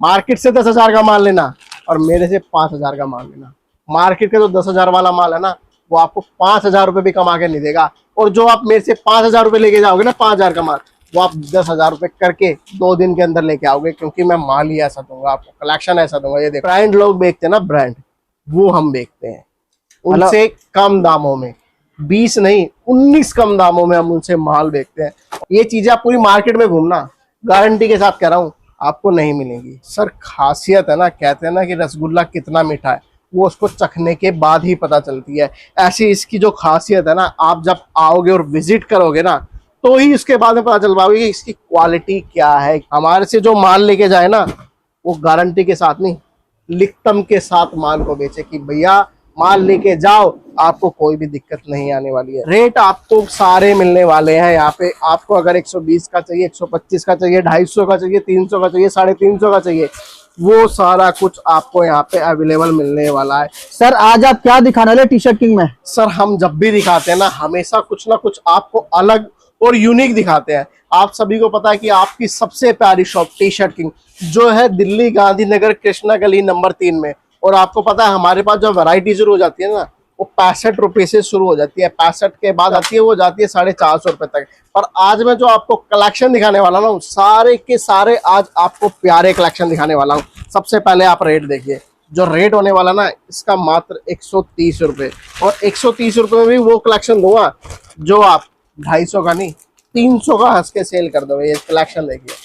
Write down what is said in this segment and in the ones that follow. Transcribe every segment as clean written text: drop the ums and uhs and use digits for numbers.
Market से 10,000 का माल लेना और मेरे से 5,000 का माल लेना। मार्केट का जो 10,000 वाला माल है ना, वो आपको 5,000 रुपये भी कमा के नहीं देगा। और जो आप मेरे से 5,000 रुपये लेके जाओगे ना, 5,000 का माल, वो आप 10,000 रुपये करके 2 दिन के अंदर लेके आओगे, क्योंकि मैं माल ही ऐसा दूंगा आपको, कलेक्शन ऐसा दूंगा। ये देखो, ब्रांड लोग बेचते हैं ना, ब्रांड, वो हम बेचते हैं उनसे कम दामों में, 20 नहीं 19 कम दामों में हम उनसे माल बेचते हैं। ये चीजें आप पूरी मार्केट में घूमना, गारंटी के साथ कह रहा हूँ, आपको नहीं मिलेंगी। सर खासियत है ना, कहते हैं ना कि रसगुल्ला कितना मीठा है, वो उसको चखने के बाद ही पता चलती है। ऐसी इसकी जो खासियत है ना, आप जब आओगे और विजिट करोगे ना, तो ही उसके बाद में पता चल पाओगे कि इसकी क्वालिटी क्या है। हमारे से जो माल लेके जाए ना, वो गारंटी के साथ नहीं, लिखतम के साथ माल को बेचे कि भैया माल लेके जाओ, आपको कोई भी दिक्कत नहीं आने वाली है। रेट आपको सारे मिलने वाले हैं यहाँ पे। आपको अगर 120 का चाहिए, 125 का चाहिए, 250 का चाहिए, 300 का चाहिए, 350 का चाहिए, वो सारा कुछ आपको यहाँ पे अवेलेबल मिलने वाला है। सर आज आप क्या दिखाने वाले टी शर्ट किंग में? सर हम जब भी दिखाते हैं ना, हमेशा कुछ ना कुछ आपको अलग और यूनिक दिखाते हैं। आप सभी को पता है कि आपकी सबसे प्यारी शॉप टी शर्ट किंग जो है दिल्ली गांधीनगर कृष्णा गली नंबर 3 में। और आपको पता है हमारे पास जो वैरायटी शुरू हो जाती है ना, वो 65 रुपए से शुरू हो जाती है। 65 के बाद आती है, वो जाती है 450 रुपए तक। पर आज मैं जो आपको कलेक्शन दिखाने वाला हूँ, सारे के सारे आज आपको प्यारे कलेक्शन दिखाने वाला हूँ। सबसे पहले आप रेट देखिए, जो रेट होने वाला ना, इसका मात्र 130 रुपए। और 130 रुपए में भी वो कलेक्शन दूंगा जो आप 250 का नहीं, 300 का हंस के सेल कर दो। ये कलेक्शन देखिए,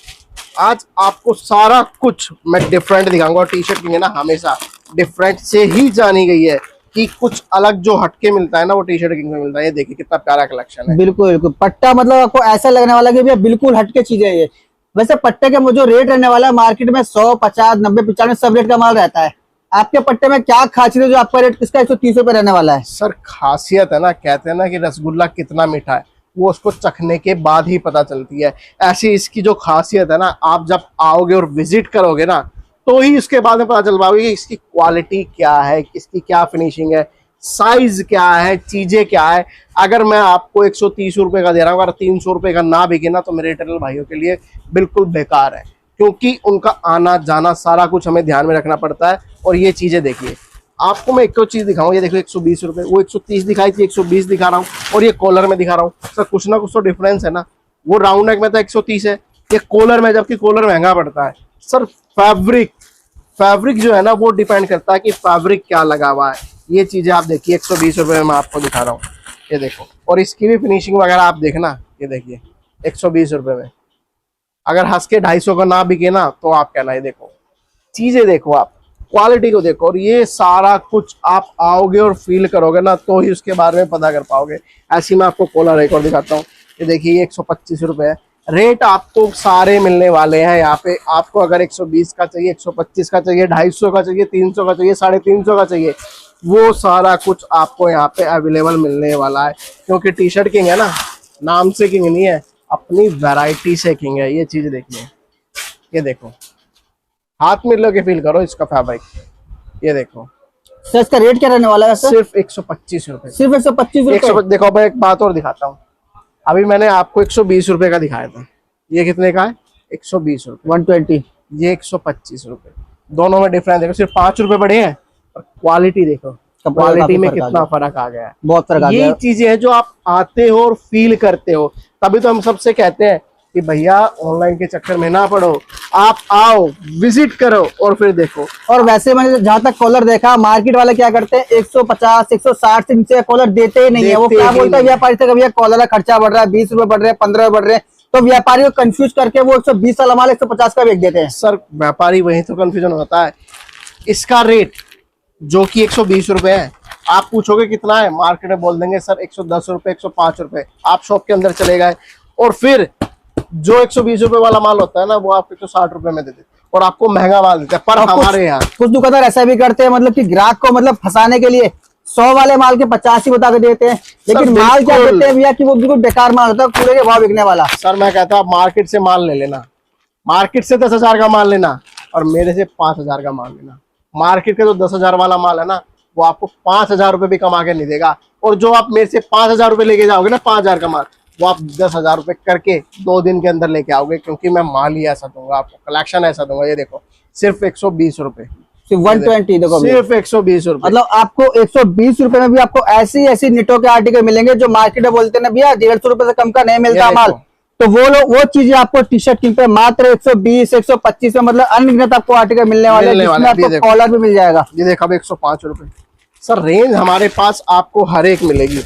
आज आपको सारा कुछ मैं डिफरेंट दिखाऊंगा। टी शर्ट किंग है ना, हमेशा डिफरेंट से ही जानी गई है कि कुछ अलग जो हटके मिलता है ना, वो टी शर्ट किंग में मिलता है। ये देखिए कितना प्यारा कलेक्शन है। बिल्कुल बिल्कुल पट्टा, मतलब आपको ऐसा लगने वाला कि भैया बिल्कुल हटके चीजें है ये। वैसे पट्टे का जो रेट रहने वाला है मार्केट में 100, 50, 90, 95 सब रेट का माल रहता है। आपके पट्टे में क्या खासियत है जो आपका रेट किसका 130 रुपए रहने वाला है? सर खासियत है ना, कहते हैं ना कि रसगुल्ला कितना मीठा है, वो उसको चखने के बाद ही पता चलती है। ऐसी इसकी जो खासियत है ना, आप जब आओगे और विजिट करोगे ना, तो ही उसके बाद में पता चल पाओगे कि इसकी क्वालिटी क्या है, इसकी क्या फिनिशिंग है, साइज क्या है, चीजें क्या है। अगर मैं आपको 130 रुपए का दे रहा हूँ, अगर 300 रुपए का ना बिके ना, तो मेरे रिटेलर भाइयों के लिए बिल्कुल बेकार है, क्योंकि उनका आना जाना सारा कुछ हमें ध्यान में रखना पड़ता है। और ये चीजें देखिए, आपको मैं एक तो चीज दिखाऊं, ये देखो 120 रुपए, वो 130 दिखाई थी, 120 दिखा रहा हूँ, और ये कॉलर में दिखा रहा हूँ। सर कुछ ना कुछ तो डिफरेंस है ना। वो राउंड नेक में तो 130 है, ये कॉलर में, जबकि कॉलर महंगा पड़ता है। सर फैब्रिक जो है ना, वो डिपेंड करता है कि फैब्रिक क्या लगा हुआ है। ये चीजें आप देखिए, 120 रुपए में मैं आपको दिखा रहा हूँ, ये देखो। और इसकी भी फिनिशिंग वगैरह आप देखना, ये देखिए 120 रुपए में। अगर हंस के 250 का ना बिके ना, तो आप कहना, ये देखो चीजें देखो, आप क्वालिटी को देखो। और ये सारा कुछ आप आओगे और फील करोगे ना, तो ही उसके बारे में पता कर पाओगे। ऐसी मैं आपको कॉलर एक और दिखाता हूँ, ये देखिए, ये 125 रुपए है। रेट आपको सारे मिलने वाले हैं यहाँ पे। आपको अगर 120 का चाहिए, 125 का चाहिए, 250 का चाहिए, 300 का चाहिए, 350 का चाहिए, वो सारा कुछ आपको यहाँ पे अवेलेबल मिलने वाला है। क्योंकि टी शर्ट किंग है ना, नाम से किंग नहीं है, अपनी वैरायटी से किंग है। ये चीज देखिए, ये देखो, हाथ में लेके फील करो इसका फैब्रिक, ये देखो। सर इसका रेट क्या रहने वाला है सर? सिर्फ 125 रुपए। सिर्फ 125 रुपए। देखो मैं एक बात और दिखाता हूँ, अभी मैंने आपको 120 रुपए का दिखाया था, ये कितने का है? 120 रुपए। 120, ये 125 रुपए। दोनों में डिफरेंस देखो, सिर्फ 5 रुपए बढ़े हैं, और क्वालिटी देखो, क्वालिटी में कितना फर्क आ गया है। बहुत फर्क आ गया। ये चीजें हैं जो आप आते हो और फील करते हो, तभी तो हम सबसे कहते हैं कि भैया ऑनलाइन के चक्कर में ना पड़ो, आप आओ, विजिट करो और फिर देखो। और वैसे मैंने जहाँ तक कॉलर देखा, मार्केट वाले क्या करते हैं, 150, 160 से नीचे कॉलर देते ही नहीं है। वो क्या बोलते हैं व्यापारी से, भैया कॉलर का खर्चा बढ़ रहा है, 20 रुपए बढ़ रहे हैं, 15 रुपए बढ़ रहे हैं, तो व्यापारी को कंफ्यूज करके वो 120 वाला माल 150 का बेच देते हैं। सर व्यापारी वही तो कंफ्यूजन होता है। इसका रेट जो कि 120 रुपए है, आप पूछोगे कितना है, मार्केट में बोल देंगे सर 110 रुपए, 105 रुपए। आप शॉप के अंदर चले गए, और फिर जो 120 रुपए वाला माल होता है ना, वो आप 160 रुपए में दे देते, और आपको महंगा माल देते हैं। पर हमारे यहाँ कुछ दुकानदार ऐसा भी करते हैं, मतलब कि ग्राहक को मतलब फंसाने के लिए 100 वाले माल के 50 ही बता के देते हैं, लेकिन माल क्या देते हैं भैया कि वो बिल्कुल बेकार माल होता है, कूड़े के भाव बिकने वाला। सर मैं कहता हूँ मार्केट से माल ले लेना, मार्केट से 10,000 का माल लेना, और मेरे से 5,000 का माल लेना। मार्केट का जो 10,000 वाला माल है ना, वो आपको 5,000 रुपए भी कमा के नहीं देगा। और जो आप मेरे से 5,000 रुपए लेके जाओगे ना, 5,000 का माल, वो आप 10,000 रुपए करके 2 दिन के अंदर लेके आओगे, क्योंकि मैं माल ही ऐसा दूंगा आपको, कलेक्शन ऐसा दूंगा। ये देखो, सिर्फ 120 रुपए, सिर्फ 120। देखो भैया, सिर्फ 120 रुपए। मतलब आपको 120 रुपए में भी आपको ऐसी ऐसी निटो के आर्टिकल मिलेंगे जो मार्केट में बोलते हैं ना भैया 150 रुपए से कम का नहीं मिलता ये माल। देखो। तो वो चीजें आपको टी शर्ट किंग पे मात्र 120 125 में मतलब अनगिनत आपको आर्टिकल मिलने वाले हैं, मिलने जिसमें वाले हैं। आपको ये देखो। कॉलर भी मिल जाएगा। ये देखो अब 105 रुपए। सर रेंज हमारे पास आपको हर एक मिलेगी,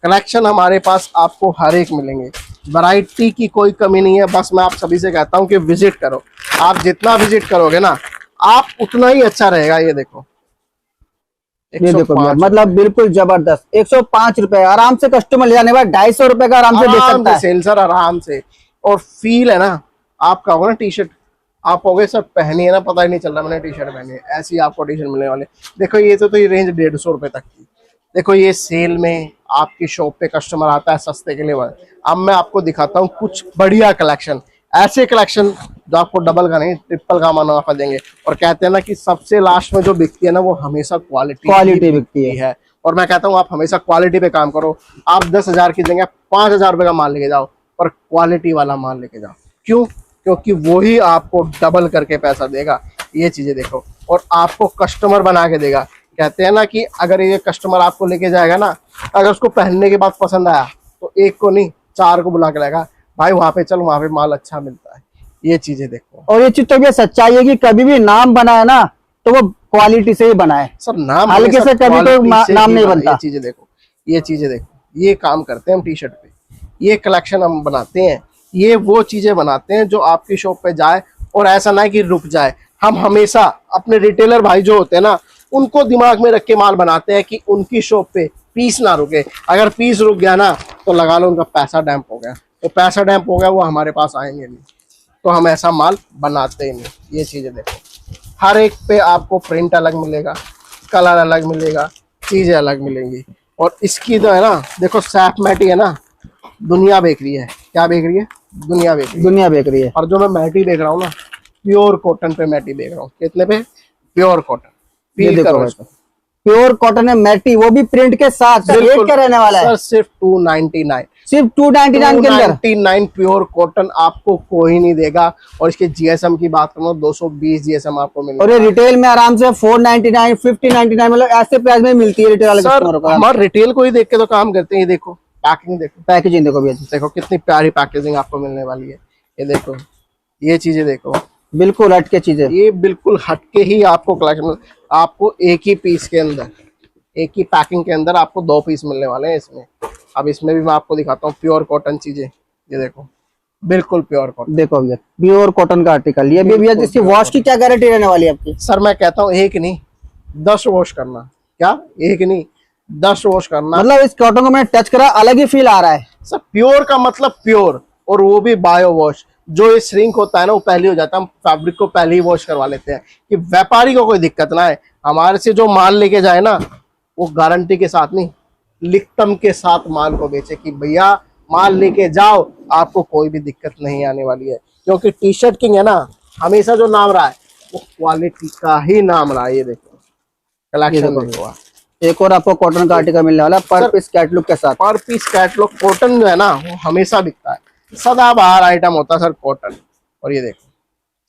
कलेक्शन हमारे पास आपको हर एक मिलेंगे, वैरायटी की कोई कमी नहीं है। बस मैं आप सभी से कहता हूँ कि विजिट करो, आप जितना विजिट करोगे ना आप उतना ही अच्छा रहेगा। ये देखो ये देखो भैया, 105 मतलब बिल्कुल जबरदस्त 105 रुपए आराम से कस्टमर ले जाने के बाद 250 रुपए का आराम से दे आराम सकता से है। सेल सर, आराम से। और फील है ना, आपका होगा ना टी शर्ट, आप होगे सर पहनी है ना, पता ही नहीं चल रहा मैंने टी शर्ट पहनी है, ऐसी आपको टी शर्ट मिलने वाली। देखो ये तो ये रेंज 150 रुपए तक की। देखो ये सेल में आपकी शॉप पे कस्टमर आता है सस्ते के लिए। अब मैं आपको दिखाता हूँ कुछ बढ़िया कलेक्शन, ऐसे कलेक्शन जो आपको डबल का नहीं ट्रिपल का मुनाफा देंगे। और कहते हैं ना कि सबसे लास्ट में जो बिकती है ना वो हमेशा क्वालिटी बिकती है। और मैं कहता हूँ आप हमेशा क्वालिटी पे काम करो। आप 10,000 की जगह 5,000 रुपए का माल लेके जाओ, पर क्वालिटी वाला माल लेके जाओ। क्यों? क्योंकि वही आपको डबल करके पैसा देगा। ये चीजें देखो, और आपको कस्टमर बना के देगा। कहते हैं ना कि अगर ये कस्टमर आपको लेके जाएगा ना, अगर उसको पहनने के बाद पसंद आया तो एक को नहीं 4 को बुला के लाएगा, भाई वहां पे चल, वहां पे माल अच्छा मिलता है। ये चीजें देखो। और ये चीज तो भैया सच्चाई है कि कभी भी नाम बना है ना तो वो क्वालिटी से ही बना है सर, नाम हल्के से कभी तो quality से नाम ही नहीं बना। बनता। ये चीजें देखो, ये चीजें देखो, ये काम करते हैं हम टी शर्ट पे, ये कलेक्शन हम बनाते हैं, ये वो चीजें बनाते हैं जो आपकी शॉप पे जाए और ऐसा ना कि रुक जाए। हम हमेशा अपने रिटेलर भाई जो होते हैं ना उनको दिमाग में रख के माल बनाते हैं कि उनकी शॉप पे पीस ना रुके। अगर पीस रुक गया ना तो लगा लो उनका पैसा डैम्प हो गया, तो पैसा डैम्प हो गया वो हमारे पास आएंगे नहीं। तो हम ऐसा माल बनाते ही नहीं। ये चीजें देखो, हर एक पे आपको प्रिंट अलग मिलेगा, कलर अलग मिलेगा, चीजें अलग मिलेंगी। और इसकी तो है ना, देखो सैफ मैटी है ना, दुनिया बेच रही है। क्या बेच रही है? दुनिया बेच रही है। दुनिया बेच रही है। और जो मैं मैटी देख रहा हूँ ना, प्योर कॉटन पे मैटी देख रहा हूँ। कितने पे? Pure cotton. ये फील देखो करो भाई, इसको। प्योर कॉटन है मैटी, वो भी प्रिंट के साथ। सर रेट बिल्कुल। क्या रहने वाला है? सर सिर्फ 299, सिर्फ 299 के अंदर 299 प्योर कॉटन आपको कोई नहीं देगा। और इसके जीएसएम की बात करूँ 220 जीएसएम आपको और ये मिलेगा। रिटेल में आराम से 499 5099 मतलब ऐसे प्राइस में मिलती है रिटेल वाले कस्टमरों सर को। हमारे रिटेल को ही देख के तो काम करते हैं। ये देखो पैकिंग, देखो पैकेजिंग देखो भैया, देखो कितनी प्यारी पैकेजिंग आपको मिलने वाली है। ये देखो, ये चीजें देखो, बिल्कुल हट के चीजें। ये बिल्कुल हटके ही आपको कलेक्शन, आपको एक ही पीस के अंदर, एक ही पैकिंग के अंदर आपको 2 पीस मिलने वाले हैं इसमें। अब इसमें भी मैं आपको दिखाता हूँ प्योर कॉटन चीजें। ये देखो बिल्कुल प्योर कॉटन। देखो भैया प्योर कॉटन का आर्टिकल, ये भी भैया इसकी वॉश की क्या गारंटी रहने वाली है आपकी? सर मैं कहता हूँ एक नहीं 10 वॉश करना। क्या? एक नहीं 10 वॉश करना। मतलब इस कॉटन को मैंने टच करा, अलग ही फील आ रहा है। सर प्योर का मतलब प्योर, और वो भी बायो वॉश। जो ये श्रिंक होता है ना वो पहले हो जाता है, हम फैब्रिक को पहले ही वॉश करवा लेते हैं कि व्यापारी को कोई दिक्कत ना है। हमारे से जो माल लेके जाए ना वो गारंटी के साथ नहीं, लिखतम के साथ माल को बेचे कि भैया माल लेके जाओ, आपको कोई भी दिक्कत नहीं आने वाली है। क्योंकि टी शर्ट किंग है ना, हमेशा जो नाम रहा है वो क्वालिटी का ही नाम रहा है। ये देखो कलेक्शन देखो आप। एक और आपको कॉटन का आर्टिकल मिलने वाला पर सर, पीस कैटलॉग के साथ। पर पीस कैटलॉग कॉटन जो है ना वो हमेशा बिकता है, सदाबहार आइटम होता है सर कॉटन। और ये देखो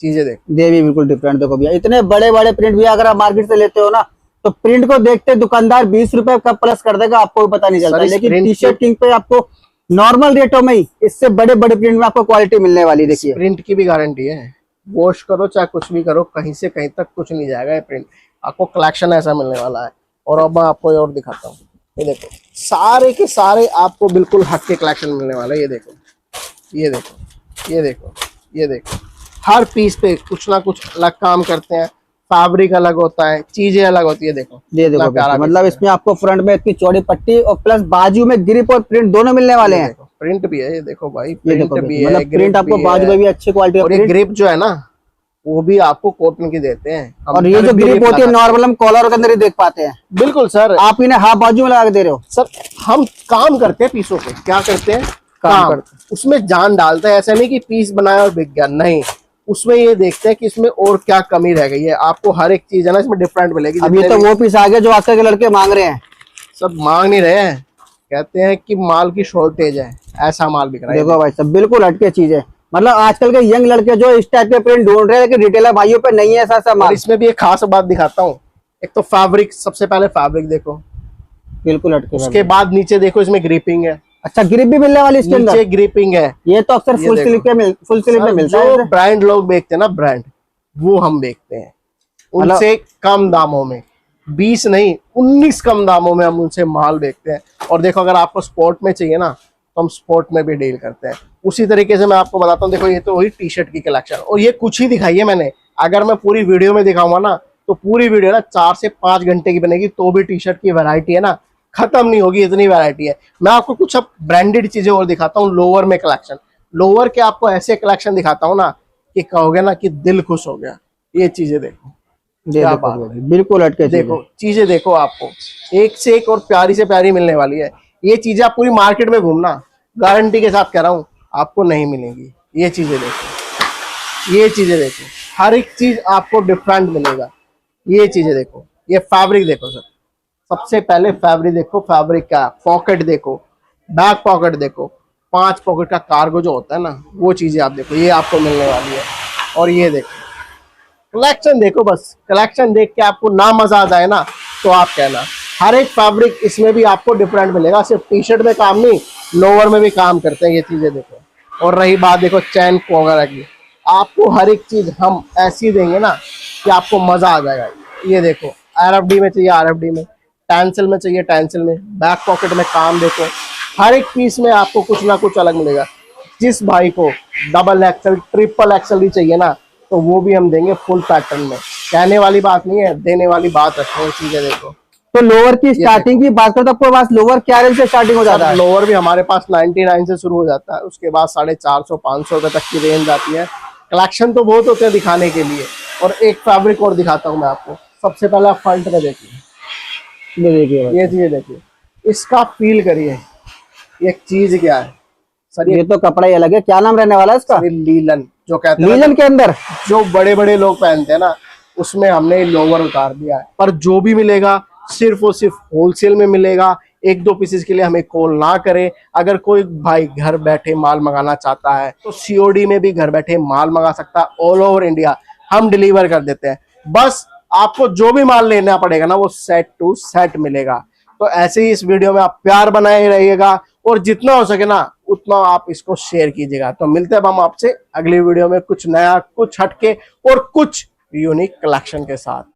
चीजें देखो, ये भी बिल्कुल डिफरेंट। देखो भैया इतने बड़े बड़े प्रिंट भी अगर आप मार्केट से लेते हो ना तो प्रिंट को देखते दुकानदार 20 रुपए कब प्लस कर देगा आपको भी पता नहीं चलता। सर, इस लेकिन प्रिंट टी शर्ट किंग पे आपको नॉर्मल रेटों में ही इससे बड़े बड़े प्रिंट में आपको क्वालिटी मिलने वाली। देखिए प्रिंट की भी गारंटी है, वॉश करो चाहे कुछ भी करो, कहीं से कहीं तक कुछ नहीं जाएगा ये प्रिंट। आपको कलेक्शन ऐसा मिलने वाला है। और अब मैं आपको और दिखाता हूँ। ये देखो सारे के सारे आपको बिल्कुल हट के कलेक्शन मिलने वाला है। ये देखो, ये देखो, ये देखो, ये देखो, हर पीस पे कुछ ना कुछ अलग काम करते हैं। फैब्रिक अलग होता है, चीजें अलग होती है। देखो ये देखो भैया, मतलब इसमें आपको फ्रंट में इतनी चौड़ी पट्टी और प्लस बाजू में ग्रिप और प्रिंट दोनों मिलने वाले हैं। प्रिंट भी है। ये देखो भाई, ये देखो प्रिंट भी है, मतलब प्रिंट आपको बाजू में भी अच्छी क्वालिटी और ये ग्रिप जो है ना वो भी आपको कॉटन की देते हैं। और ये जो ग्रिप होती है नॉर्मल हम कॉलर के अंदर ही देख पाते हैं। बिल्कुल सर, आप इन्हें हाफ बाजू में लगा के दे रहे हो। सर हम काम करते हैं पीसों पे। क्या करते हैं? काम करते उसमें जान डालते हैं। ऐसा नहीं कि पीस बनाया और बिक गया, नहीं। उसमें ये देखते हैं कि इसमें और क्या कमी रह गई है। आपको हर एक चीज है ना इसमें डिफरेंट मिलेगी। अब ये तो वो पीस आ गया जो आजकल के लड़के मांग रहे हैं। सब मांग नहीं रहे हैं, कहते हैं कि माल की शॉर्टेज है, ऐसा माल बिक रहा है। देखो भाई सब बिल्कुल हटके चीज है। मतलब आजकल के यंग लड़के जो इस टाइप के प्रिंट ढूंढ रहे हैं, लेकिन रिटेलर भाइयों पे नहीं है ऐसा और सामान। इसमें भी एक खास बात दिखाता हूँ। एक तो फैब्रिक, सबसे पहले फैब्रिक देखो, बिल्कुल अटके उसके बाद नीचे देखो इसमें ग्रिपिंग है, अच्छा ग्रिप भी मिलने वाली इसके अंदर। नीचे ग्रिपिंग है। ये तो अक्सर ये फुल देखो। स्लीव में मिलता है। जो ब्रांड लोग बेचते हैं ना, ब्रांड, वो हम बेचते हैं उनसे कम दामों में, 20 नहीं 19 कम दामों में हम उनसे माल बेचते हैं। और देखो अगर आपको स्पोर्ट में चाहिए ना, तो हम स्पोर्ट में भी डील करते हैं। उसी तरीके से मैं आपको बताता हूँ, देखो ये तो वही टी शर्ट की कलेक्शन, और ये कुछ ही दिखाई है मैंने। अगर मैं पूरी वीडियो में दिखाऊंगा ना, तो पूरी वीडियो ना 4 से 5 घंटे की बनेगी, तो भी टी शर्ट की वैरायटी है ना खत्म नहीं होगी, इतनी वैरायटी है। मैं आपको कुछ अब ब्रांडेड चीजें और दिखाता हूँ। लोअर में कलेक्शन, लोअर के आपको ऐसे कलेक्शन दिखाता हूँ ना कि कहोगे ना कि दिल खुश हो गया। ये चीजें देखो, क्या बात है। बिल्कुल अटके देखो चीजें देखो, आपको एक से एक और प्यारी से प्यारी मिलने वाली है। ये चीजें आप पूरी मार्केट में घूमना, गारंटी के साथ कह रहा हूँ, आपको नहीं मिलेंगी। ये चीजें देखो, ये चीजें देखो, हर एक चीज आपको डिफरेंट मिलेगा। ये चीजें देखो, ये फैब्रिक देखो सर, सबसे पहले फैब्रिक देखो, फैब्रिक का पॉकेट देखो, बैक पॉकेट देखो, 5 पॉकेट का कार्गो जो होता है ना, वो चीजें आप देखो, ये आपको मिलने वाली है। और ये देखो कलेक्शन देखो, बस कलेक्शन देख के आपको ना मजा आ जाए ना, तो आप कहना। हर एक फैब्रिक इसमें भी आपको डिफरेंट मिलेगा, सिर्फ टी शर्ट में काम नहीं, लोअर में भी काम करते हैं। ये चीजें देखो। और रही बात देखो चैन वगैरह की, आपको हर एक चीज हम ऐसी देंगे ना कि आपको मजा आ जाएगा। ये देखो, RFD में चाहिए RFD में, टेंसिल में चाहिए टेंसिल में, बैक पॉकेट में काम देखो, हर एक पीस में आपको कुछ ना कुछ अलग मिलेगा। जिस भाई को डबल एक्सल ट्रिपल एक्सल भी चाहिए ना, तो वो भी हम देंगे फुल पैटर्न में। कहने वाली बात नहीं है, देने वाली बात रखते हैं। चीजें देखो, तो लोअर की स्टार्टिंग की बात करो तो आपके पास लोअर क्या रेंज से स्टार्टिंग हो जाता है? लोअर भी हमारे पास 99 से शुरू हो जाता है, उसके बाद 450-500 रुपए तक की रेंज आती है। कलेक्शन तो बहुत होते हैं दिखाने के लिए। और एक फैब्रिक और दिखाता हूँ मैं आपको। सबसे पहले आप फ्रंट में देखिए, ये चीजें देखिए, इसका फील करिए, ये चीज क्या है सर? ये तो कपड़ा ही अलग है, क्या नाम रहने वाला है इसका? लीलन, जो कहते हैं लीलन के अंदर जो बड़े बड़े लोग पहनते हैं ना, उसमें हमने लोअर उतार दिया है। पर जो भी मिलेगा सिर्फ और सिर्फ होलसेल में मिलेगा। 1-2 पीसेस के लिए हमें कॉल ना करें। अगर कोई भाई घर बैठे माल मंगाना चाहता है, तो COD में भी घर बैठे माल मंगा सकता है। ऑल ओवर इंडिया हम डिलीवर कर देते हैं। बस आपको जो भी माल लेना पड़ेगा ना, वो सेट टू सेट मिलेगा। तो ऐसे ही इस वीडियो में आप प्यार बनाए रहिएगा, और जितना हो सके ना उतना आप इसको शेयर कीजिएगा। तो मिलते हैं हम आपसे अगली वीडियो में कुछ नया, कुछ हटके और कुछ यूनिक कलेक्शन के साथ।